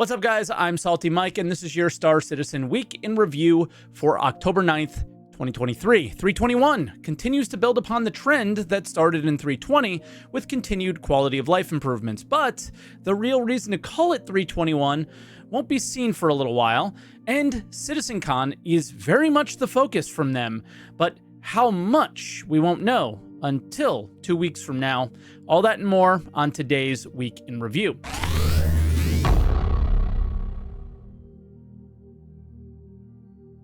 What's up, guys? I'm SaltEMike, and this is your Star Citizen Week in Review for October 9th, 2023. 321 continues to build upon the trend that started in 320 with continued quality of life improvements, but the real reason to call it 321 won't be seen for a little while, and Citizencon is very much the focus from them, but how much we won't know until 2 weeks from now. All that and more on today's Week in Review.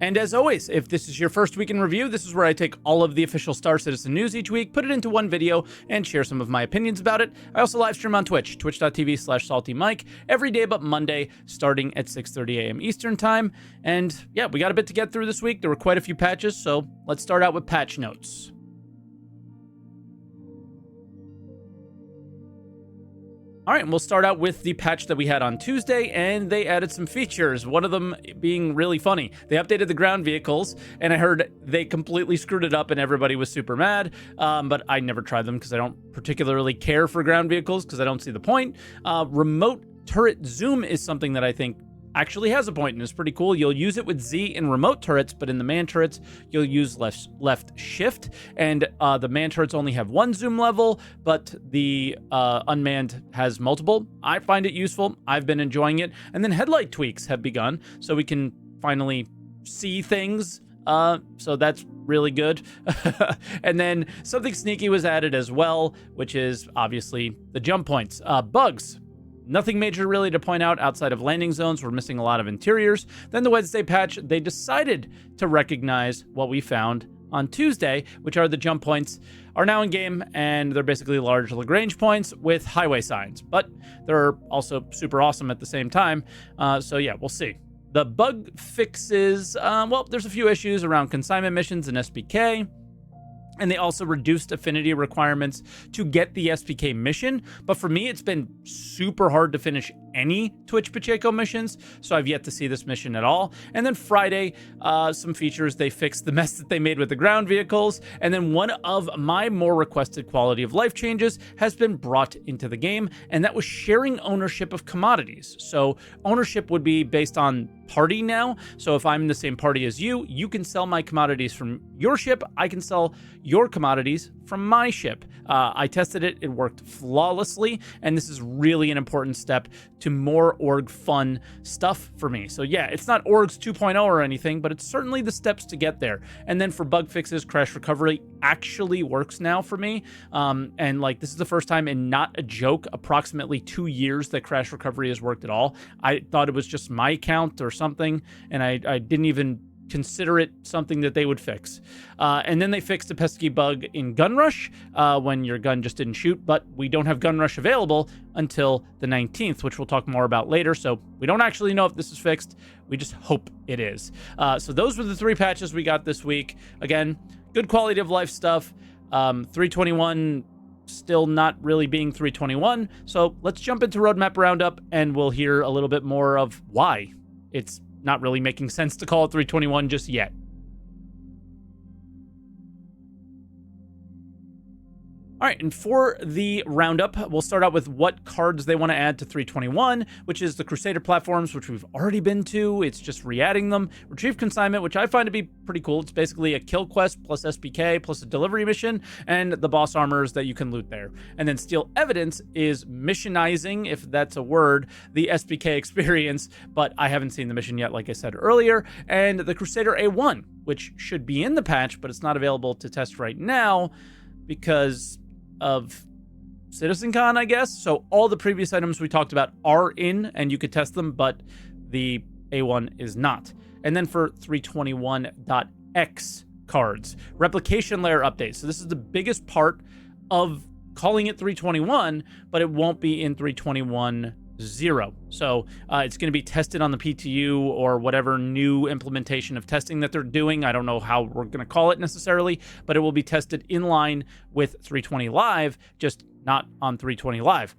And as always, if this is your first week in review, this is where I take all of the official Star Citizen news each week, put it into one video, and share some of my opinions about it. I also live stream on Twitch, twitch.tv/SaltEMike, every day but Monday, starting at 6:30 a.m. Eastern Time. And yeah, we got a bit to get through this week. There were quite a few patches, so let's start out with patch notes. All right, and we'll start out with the patch that we had on Tuesday, and they added some features, one of them being really funny. They updated the ground vehicles, and I heard they completely screwed it up and everybody was super mad, but I never tried them because I don't particularly care for ground vehicles because I don't see the point. Remote turret zoom is something that I think actually has a point and is pretty cool. You'll use it with Z in remote turrets, but in the man turrets, you'll use left shift, and the man turrets only have one zoom level, but the unmanned has multiple. I find it useful. I've been enjoying it. And then headlight tweaks have begun, so we can finally see things. So that's really good. And then something sneaky was added as well, which is obviously the jump points. Bugs. Nothing major really to point out outside of landing zones. We're missing a lot of interiors. Then the Wednesday patch, they decided to recognize what we found on Tuesday, which are the jump points are now in game, and they're basically large Lagrange points with highway signs, but they're also super awesome at the same time. So yeah, we'll see. The bug fixes, well, there's a few issues around consignment missions and SPK. And they also reduced affinity requirements to get the SPK mission. But for me, it's been super hard to finish any Twitch Pacheco missions, so I've yet to see this mission at all. And then Friday, some features, they fixed the mess that they made with the ground vehicles. And then one of my more requested quality of life changes has been brought into the game, and that was sharing ownership of commodities. So ownership would be based on party now. So if I'm in the same party as you, you can sell my commodities from your ship. I can sell your commodities from my ship. I tested it. It worked flawlessly. And this is really an important step to more org fun stuff for me. So yeah, it's not orgs 2.0 or anything, but it's certainly the steps to get there. And then for bug fixes, crash recovery actually works now for me. And like, this is the first time in not a joke, approximately 2 years that crash recovery has worked at all. I thought it was just my account or something, and I didn't even consider it something that they would fix. And then they fixed a pesky bug in Gun Rush when your gun just didn't shoot, but we don't have Gun Rush available until the 19th, which we'll talk more about later. So we don't actually know if this is fixed. We just hope it is. So those were the 3 patches we got this week. Again, good quality of life stuff. 321 still not really being 321. So let's jump into Roadmap Roundup and we'll hear a little bit more of why it's not really making sense to call it 321 just yet. All right, and for the roundup, we'll start out with what cards they want to add to 321, which is the Crusader platforms, which we've already been to. It's just re-adding them. Retrieve consignment, which I find to be pretty cool. It's basically a kill quest plus SPK plus a delivery mission and the boss armors that you can loot there. And then steal evidence is missionizing, if that's a word, the SPK experience, but I haven't seen the mission yet, like I said earlier. And the Crusader A1, which should be in the patch, but it's not available to test right now because of Citizencon, I guess. So all the previous items we talked about are in and you could test them, but the A1 is not. And then for 321.x cards, replication layer updates. So this is the biggest part of calling it 321, but it won't be in 321.0. So it's going to be tested on the PTU or whatever new implementation of testing that they're doing. I don't know how we're going to call it necessarily, but it will be tested in line with 320 Live, just not on 320 Live.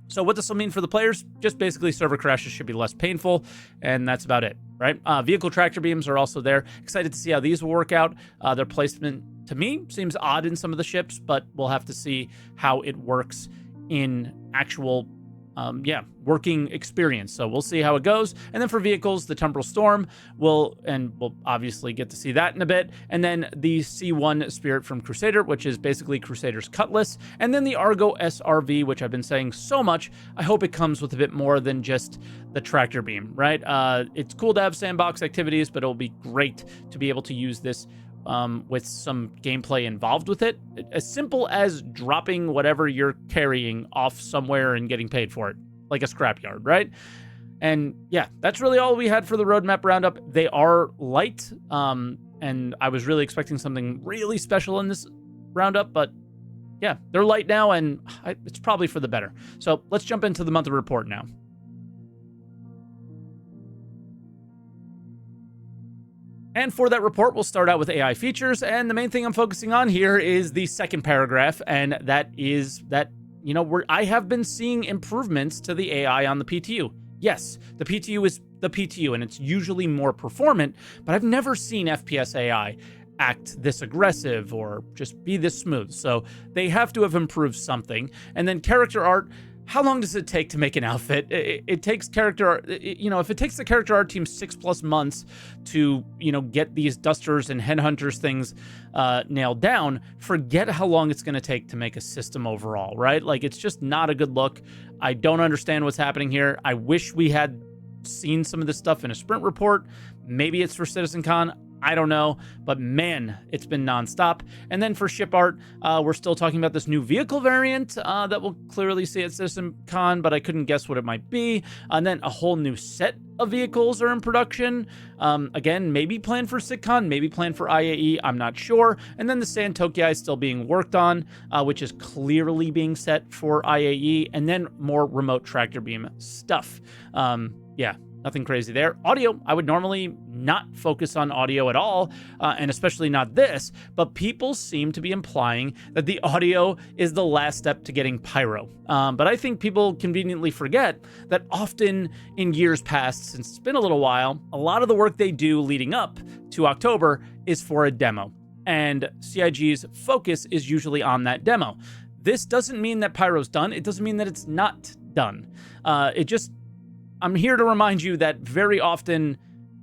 So what this will mean for the players, just basically server crashes should be less painful, and that's about it, right? Vehicle tractor beams are also there. Excited to see how these will work out. Their placement, to me, seems odd in some of the ships, but we'll have to see how it works in actual working experience. So we'll see how it goes. And then for vehicles, the Temporal Storm we'll obviously get to see that in a bit. And then the C1 Spirit from Crusader, which is basically Crusader's Cutlass. And then the Argo SRV, which I've been saying so much. I hope it comes with a bit more than just the tractor beam, right? It's cool to have sandbox activities, but it'll be great to be able to use this with some gameplay involved with it. As simple as dropping whatever you're carrying off somewhere and getting paid for it, like a scrapyard, right? And yeah, that's really all we had for the roadmap roundup. They are light, and I was really expecting something really special in this roundup, but yeah, they're light now, and it's probably for the better. So let's jump into the monthly report now. And for that report, we'll start out with AI features. And the main thing I'm focusing on here is the second paragraph. And that is that, I have been seeing improvements to the AI on the PTU. Yes, the PTU is the PTU, and it's usually more performant, but I've never seen FPS AI act this aggressive or just be this smooth. So they have to have improved something. And then character art. How long does it take to make an outfit? It takes character, if it takes the character art team 6+ months to, get these dusters and headhunters things nailed down, forget how long it's going to take to make a system overall, right? Like, it's just not a good look. I don't understand what's happening here. I wish we had seen some of this stuff in a sprint report. Maybe it's for Citizencon. I don't know, but man, it's been nonstop. And then for ship art, we're still talking about this new vehicle variant that we'll clearly see at Citizencon, but I couldn't guess what it might be. And then a whole new set of vehicles are in production. Again, maybe planned for SitCon, maybe planned for IAE, I'm not sure. And then the Sand Tokai is still being worked on, which is clearly being set for IAE. And then more remote tractor beam stuff. Nothing crazy there. Audio, I would normally not focus on audio at all, and especially not this, but people seem to be implying that the audio is the last step to getting pyro. But I think people conveniently forget that often in years past, since it's been a little while, a lot of the work they do leading up to October is for a demo. And CIG's focus is usually on that demo. This doesn't mean that pyro's done. It doesn't mean that it's not done. I'm here to remind you that very often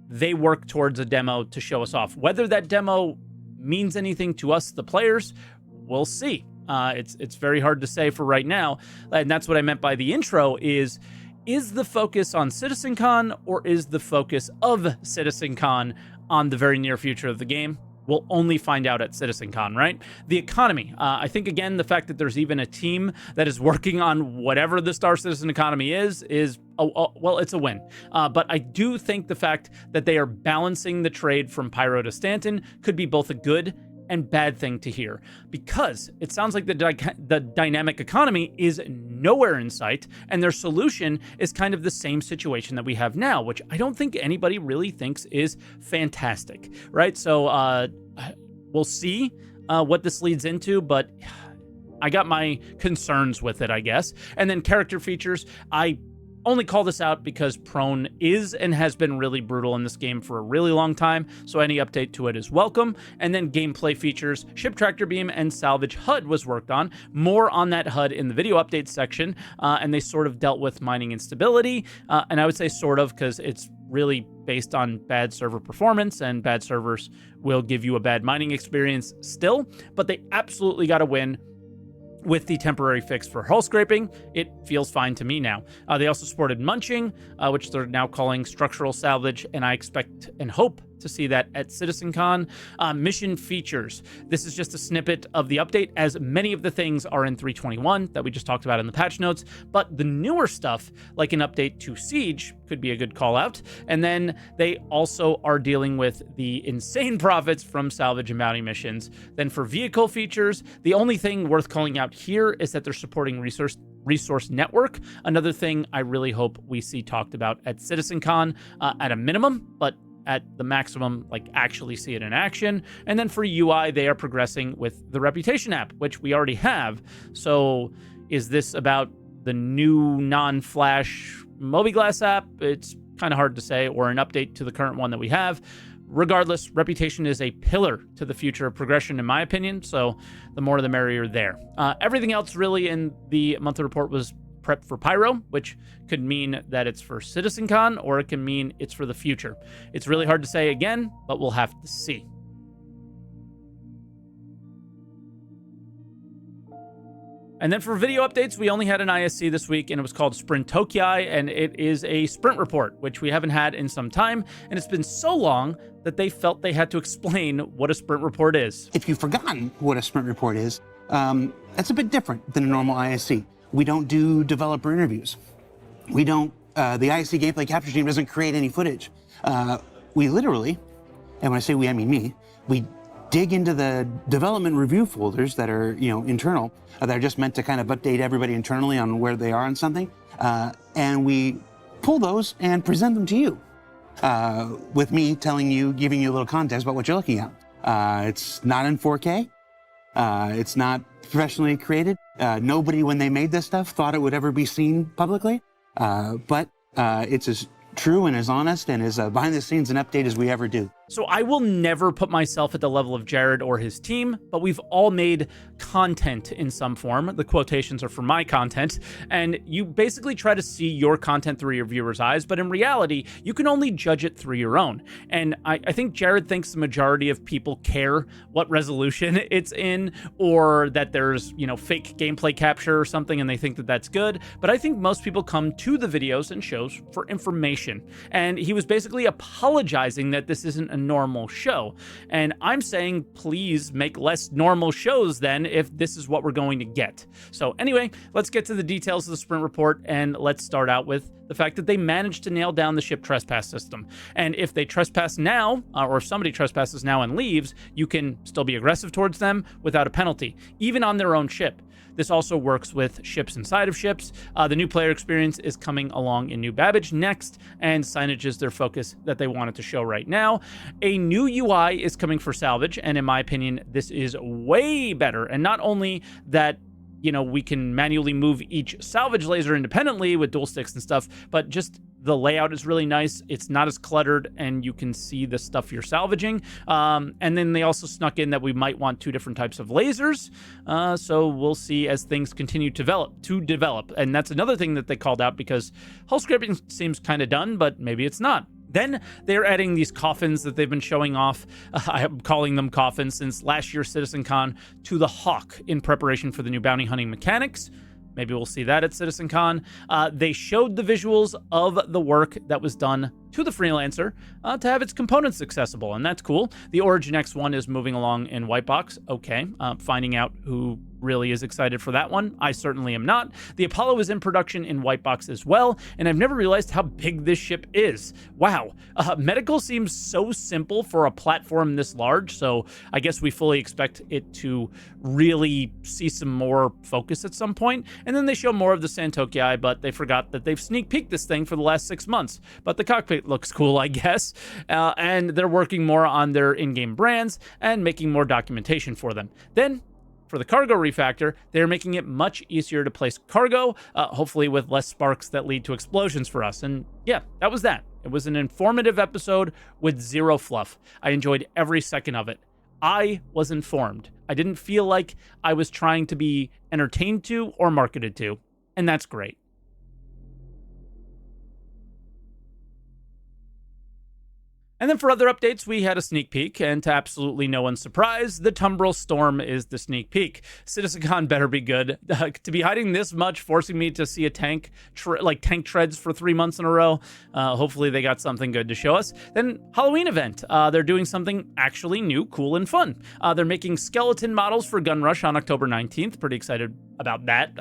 they work towards a demo to show us off. Whether that demo means anything to us, the players, we'll see. It's very hard to say for right now. And that's what I meant by the intro is the focus on Citizencon or is the focus of Citizencon on the very near future of the game? We'll only find out at Citizencon, right? The economy. I think, again, the fact that there's even a team that is working on whatever the Star Citizen economy is it's a win. But I do think the fact that they are balancing the trade from Pyro to Stanton could be both a good and bad thing to hear, because it sounds like the dynamic economy is nowhere in sight, and their solution is kind of the same situation that we have now, which I don't think anybody really thinks is fantastic, right? So we'll see what this leads into, but I got my concerns with it, I guess. And then character features, I only call this out because Prone is and has been really brutal in this game for a really long time, so any update to it is welcome. And then gameplay features, Ship Tractor Beam and Salvage HUD was worked on. More on that HUD in the video updates section, and they sort of dealt with mining instability, and I would say sort of because it's really based on bad server performance, and bad servers will give you a bad mining experience still, but they absolutely got a win with the temporary fix for hull scraping. It feels fine to me now. They also supported munching, which they're now calling structural salvage, and I expect and hope to see that at Citizencon. Mission features. This is just a snippet of the update, as many of the things are in 321 that we just talked about in the patch notes, but the newer stuff, like an update to Siege, could be a good call out. And then they also are dealing with the insane profits from salvage and bounty missions. Then for vehicle features, the only thing worth calling out here is that they're supporting resource network. Another thing I really hope we see talked about at Citizencon at a minimum, but at the maximum, like actually see it in action. And then for UI, they are progressing with the Reputation app, which we already have. So is this about the new non-Flash Mobiglass app? It's kind of hard to say, or an update to the current one that we have. Regardless, Reputation is a pillar to the future of progression, in my opinion, so the more the merrier there. Everything else really in the monthly report was prep for Pyro, which could mean that it's for Citizencon, or it can mean it's for the future. It's really hard to say again, but we'll have to see. And then for video updates, we only had an ISC this week, and it was called Sprint Tokyai, and it is a sprint report, which we haven't had in some time, and it's been so long that they felt they had to explain what a sprint report is. If you've forgotten what a sprint report is, that's a bit different than a normal ISC. We don't do developer interviews. We don't, the ISC gameplay capture team doesn't create any footage. We literally, and when I say we, I mean me, we dig into the development review folders that are, internal, that are just meant to kind of update everybody internally on where they are on something, and we pull those and present them to you, with me telling you, giving you a little context about what you're looking at. It's not in 4K. It's not professionally created. Nobody, when they made this stuff, thought it would ever be seen publicly, but it's as true and as honest and as behind the scenes an update as we ever do. So I will never put myself at the level of Jared or his team, but we've all made content in some form. The quotations are for my content, and you basically try to see your content through your viewers' eyes, but in reality, you can only judge it through your own. And I think Jared thinks the majority of people care what resolution it's in, or that there's, fake gameplay capture or something, and they think that that's good. But I think most people come to the videos and shows for information. And he was basically apologizing that this isn't a normal show. And I'm saying, please make less normal shows then if this is what we're going to get. So anyway, let's get to the details of the sprint report, and let's start out with the fact that they managed to nail down the ship trespass system. And if they trespass now, or if somebody trespasses now and leaves, you can still be aggressive towards them without a penalty, even on their own ship. This also works with ships inside of ships. The new player experience is coming along in New Babbage next, and signage is their focus that they wanted to show right now. A new UI is coming for Salvage, and in my opinion, this is way better. And not only that, we can manually move each salvage laser independently with dual sticks and stuff, but just the layout is really nice. It's not as cluttered, and you can see the stuff you're salvaging. And then they also snuck in that we might want 2 different types of lasers. So we'll see as things continue to develop. And that's another thing that they called out, because hull scraping seems kind of done, but maybe it's not. Then they're adding these coffins that they've been showing off. I'm calling them coffins since last year's Citizencon, to the Hawk in preparation for the new bounty hunting mechanics. Maybe we'll see that at Citizencon. They showed the visuals of the work that was done to the Freelancer to have its components accessible, and that's cool. The Origin X1 is moving along in Whitebox. Okay, finding out who really is excited for that one. I certainly am not. The Apollo is in production in Whitebox as well, and I've never realized how big this ship is. Wow. Medical seems so simple for a platform this large, so I guess we fully expect it to really see some more focus at some point. And then they show more of the Santokiai, but they forgot that they've sneak peeked this thing for the last 6 months. But the cockpit looks cool, I guess. And they're working more on their in-game brands and making more documentation for them. Then, for the cargo refactor, they're making it much easier to place cargo, hopefully with less sparks that lead to explosions for us. And yeah, that was that. It was an informative episode with zero fluff. I enjoyed every second of it. I was informed. I didn't feel like I was trying to be entertained to or marketed to, and that's great. And then for other updates, we had a sneak peek, and to absolutely no one's surprise, the Tumbril Storm is the sneak peek. Citizencon better be good. To be hiding this much, forcing me to see a tank, tank treads for 3 months in a row. Hopefully they got something good to show us. Then Halloween event. They're doing something actually new, cool, and fun. They're making skeleton models for Gun Rush on October 19th. Pretty excited about that.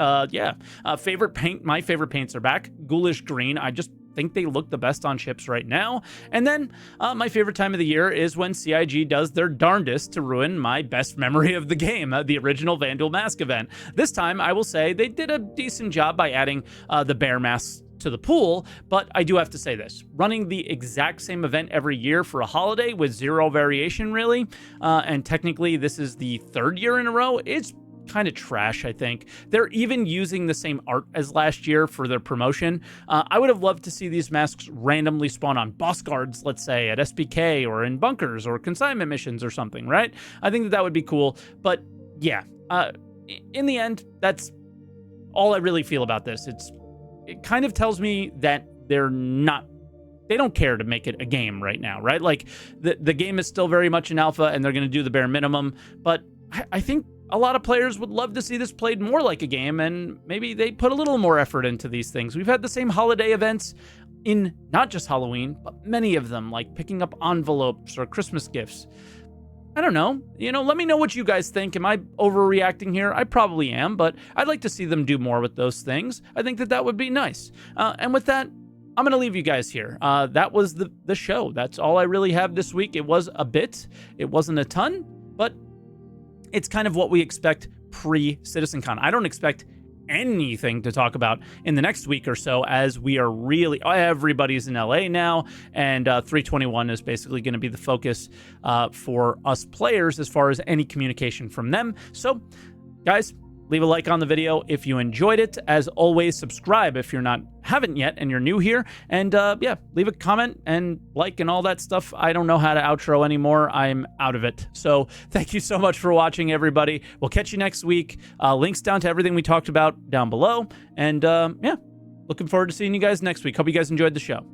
Favorite paint. My favorite paints are back. Ghoulish green. I just think they look the best on ships right now. And then my favorite time of the year is when CIG does their darndest to ruin my best memory of the game, the original Vandal Mask event. This time, I will say they did a decent job by adding the bear masks to the pool, but I do have to say this. Running the exact same event every year for a holiday with zero variation, really, and technically this is the 3rd year in a row, it's kind of trash, I think. They're even using the same art as last year for their promotion. I would have loved to see these masks randomly spawn on boss guards, let's say, at SPK or in bunkers or consignment missions or something, right? I think that would be cool. But yeah, in the end, that's all I really feel about this. It kind of tells me that they don't care to make it a game right now, right? Like the game is still very much in alpha and they're going to do the bare minimum. But I think a lot of players would love to see this played more like a game, and maybe they put a little more effort into these things. We've had the same holiday events in not just Halloween, but many of them, like picking up envelopes or Christmas gifts. I don't know. Let me know what you guys think. Am I overreacting here? I probably am, but I'd like to see them do more with those things. I think that would be nice. And with that, I'm going to leave you guys here. That was the show. That's all I really have this week. It was a bit. It wasn't a ton, but it's kind of what we expect pre-Citizencon. I don't expect anything to talk about in the next week or so, as we are everybody's in LA now, and 321 is basically going to be the focus for us players as far as any communication from them. So, guys, leave a like on the video if you enjoyed it. As always, subscribe if you're haven't yet and you're new here. And yeah, leave a comment and like and all that stuff. I don't know how to outro anymore. I'm out of it. So thank you so much for watching, everybody. We'll catch you next week. Links down to everything we talked about down below. And yeah, looking forward to seeing you guys next week. Hope you guys enjoyed the show.